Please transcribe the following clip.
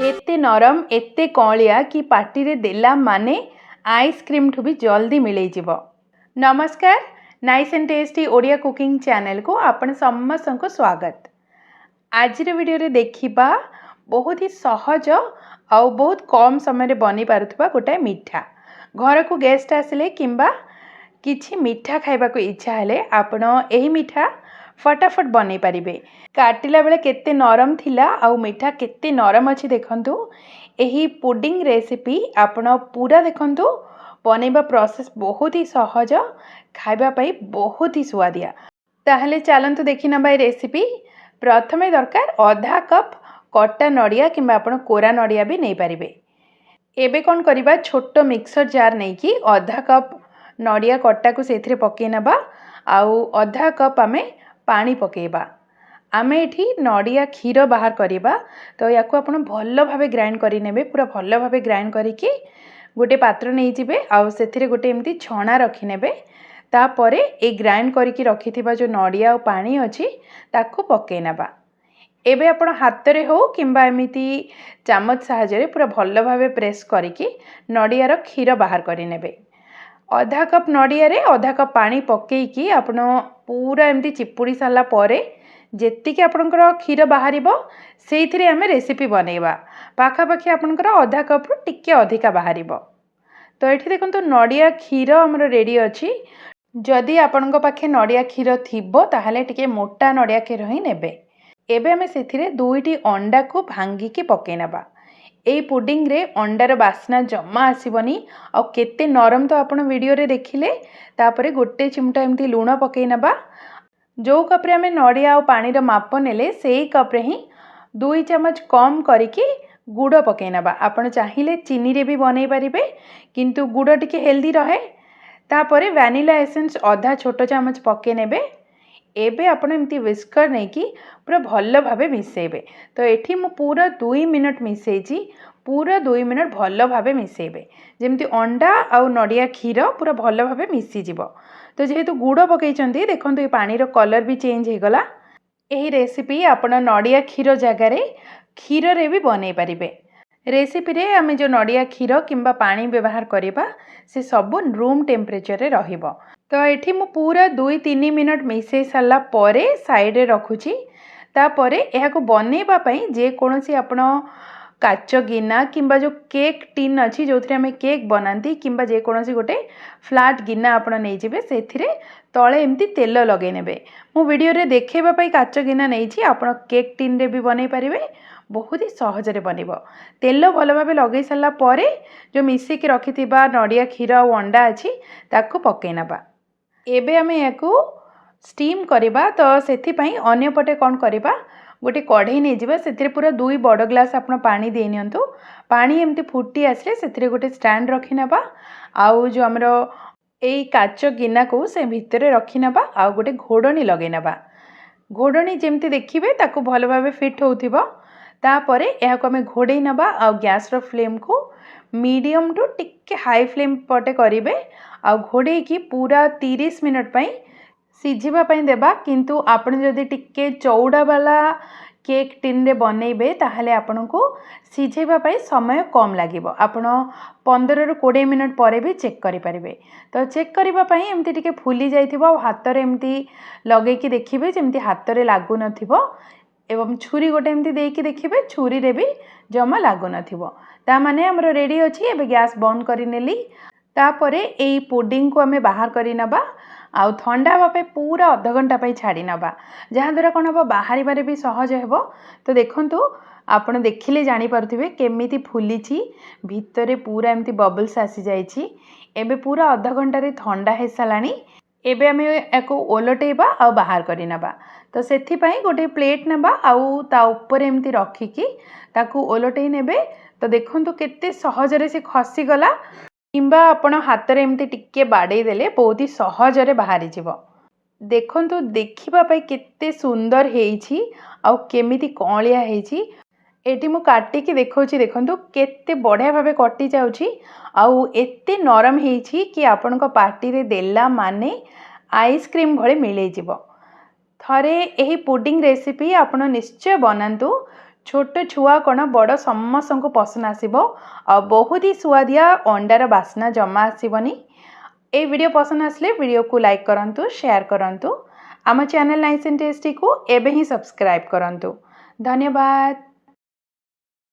एते नरम एते कौलिया कि पार्टी रे देला माने आइसक्रीम ठू भी जल्दी मिले जीव। नमस्कार, nice and tasty Odia cooking channel को आपण समस्त को स्वागत। आज वीडियो रे देखिबा बहुत ही सहज और बहुत कम समय रे बनी पारुथबा गोटे मीठा। घर को गेस्ट आसिले किंबा किछि मीठा खाइबा को इच्छा हेले आपण एही मीठा फटाफट बनै पारिबे। काटिला बेले केते नरम थिला आउ मीठा केते नरम अछि देखंतु। एही पुडिंग रेसिपी आपण पूरा देखंतु। बनेबा प्रोसेस बहुत ही सहज, खाइबा पई बहुत ही स्वादिया। ताहले चलंतु देखि नबा रेसिपी। प्रथमे दरकार आधा कप कटा नड़िया किंबा आपण कोरा नड़िया भी नहीं पारिबे। एबे कोन करिबा, छोटो मिक्सर जार नहीं कि आधा कप नड़िया कटा को सेथिरे पके नबा आउ आधा कप आमे पानी पकेबा। आमे एठी नड़िया क्षीर बाहर करिबा, तो याको आपण भल्ल भाबे ग्राइंड करि नेबे। पूरा भल्ल भाबे ग्राइंड करिकि गोटे पात्र नहीं जिबे आउ सेथिरे गोटे एमती छणा रखि नेबे। तापरे ए ग्राइंड करिकि रखिथिबा जो नड़िया और पानी अछि ताको पके नबा। एबे आपण हाथ रे हो किंबा एमिति चामच सहायरे पूरा भल्ल भाबे प्रेस करिकि नड़ियार क्षीर बाहर करि नेबे। आधा कप नड़िया रे आधा कप पानी पकेइकि आपण पूरा एमती चिपुड़ी सारा परे जेतिके आपणकर क्षीर बाहरिबो सेइथिरे आमे रेसिपी बनेबा। पाखापाखि आपणकर आधा कप रु टिके अधिका बाहरिबो। तो एठी देखंतु नड़िया क्षीर हमर रेडी अछि। जदि आपणक पाखे नड़िया क्षीर थिबो ताहाले टिके मोटा नड़िया क्षीर ही नेबे। एबे आमे सेथिरे दुईटी अंडा को भांगिकी पके नबा। एई पुडिंग रे अंडार बास्ना जम्मा आसीबनी आ केते नरम तो आपण वीडियो रे देखिले। तापरे गोटे चिमटा एमती लूण पके नबा। जो कप रे आमे नड़िया और पानी रो माप नेले सेई कप रे ही 2 चम्मच कम करिकि गुड़ पके नबा। आपण चाहिले चीनी रे भी बनै पारिबे, किंतु गुड़ टिके हेल्दी रहे। तापरे वैनिला एसेंस आधा छोटो चम्मच पके नेबे। एबे आपण एमती विस्कर नहीं कि पूरा भल्ल भाबे मिसेबे। तो एठी मु पूरा 2 मिनट मिसेइची। पूरा 2 मिनट भल्ल भाबे मिसेबे जेमती अंडा आउ नड़िया क्षीर पूरा भल्ल भाबे मिसी जिवो। तो जेहेतु गुड़ पकईचंती देखंतु ए पानी रो कलर भी चेंज हे गला। एही रेसिपी आपण नड़िया क्षीर जगह रे क्षीर रे भी बनै पारिबे। रेसिपी रे आमे जो नड़िया क्षीर किंबा पानी व्यवहार करिबा से सब रूम टेम्परेचर रे रहिबो। तो एठी मु पूरा 2-3 मिनट मिसई साला परे साइड रे रखुची। तापरे एहा को बनेबा पई जे कोनोसी आपण काच गिना किंबा जो केक टिन अच्छी जो आम केक बनाती किंबा जे कोनोसी गोटे फ्लाट गिना आपण नहीं जिबे सेथिरे तळे एमती तेल लगे नेबे। मु वीडियो रे देखेबा पई काच गिना नहीं छी, आपण केक टिन रे भी बनै पारिबे। बहुत ही सहज रे बनिबो। तेल भल भाबे लगे साला परे जो मिसी के रखिथिबा नड़िया क्षीर और अंडा अछि ताको पके नबा। एबे आमे याकू स्टीम करिबा। तो सेथि पई अन्य पटे कोन करिबा, गोटे कढ़ई नहीं जिबा। सेथिरे पूरा 2 बड़ ग्लास आपण पानी दे नियंतु। पानी एमती फुटी आसले सेथिरे गोटे स्टैंड रखि नबा। आउ जो हमरो एई काच गिना को से भितरे रखि नबा आउ गोटे घोड़नी लगे नबा। घोड़नी जेमती देखिबे ताको भल भाबे फिट होउथिबो। तापरे एहाको हमें घोड़े नबा आउ गैस रो फ्लेम को मीडियम टू टिके हाई फ्लेम पटे करिबे आउ घोड़े की पूरा 30 मिनट पई सिझिबा पई देबा। किंतु आपण जदि टिके चौड़ा वाला केक टिन रे बनेबे ताहले आपनको सिझेबा पई समय कम लागिबो। आपण 15 रु 20 मिनट परे भी चेक करि परिबे। तो चेक करिबा पई एमती टिके फुली जाइथिबो। हाथ रे एमती लगे कि देखिबे जेमती हाथ रे लागु नथिबो। एवं छुरी गोटे एमती देकी देखिबे छुरी रे भी जमा लागु नथिबो। ता माने हमरो रेडी अछि। एबे गैस बंद करि नेली। तापरे एई पुडिंग को हमें बाहर करि नबा आउ ठंडा हवा पे पूरा आधा घंटा पे छाड़ी नबा, जहाँ द्वारा कौन हम बाहर बारे भी सहज हेबो। तो देखंतु आपण देखिले जानी पारुथिबे केमिति फुलीची भितरे पूरा एमती बबल्स आसी जाइची। एबे पूरा आधा घंटा रे ठंडा हे सलानी। एबे हमें एको ओलटेबा आउ बाहर करि नबा। तो सेथि पई गोटे प्लेट नबा आउ ता ऊपर एमती रखिकी ताकू ओलटेई नेबे। तो देखंतु केते सहज रे से खसी गला। किंबा आपण हाथ रे एमती टिके बाडे देले बहुत ही सहज रे बाहरी जीवो। देखंतु देखिबा पई केते सुंदर हेइची आउ केमिति कौलिया हेइची। एटी मु काटी की देखौची, देखंतु केते बढ़िया भाबे कटि जाउची आउ एते नरम हेइची कि आपण को पार्टी रे देला माने आइसक्रीम भले मिले जीवो। थरे एही पुडिंग रेसिपी आपण निश्चय बनांतु। छोट छुआ कण बड़ समस्त को पसंद आसिबो और बहुत ही सुआदिया अंडार बास्ना जमा आसबनी। ए वीडियो पसंद आसले वीडियो को लाइक करंतु, शेयर करंतु। आम चैनल नाइस एंड टेस्टी को एबे ही सब्सक्राइब करंतु। धन्यवाद।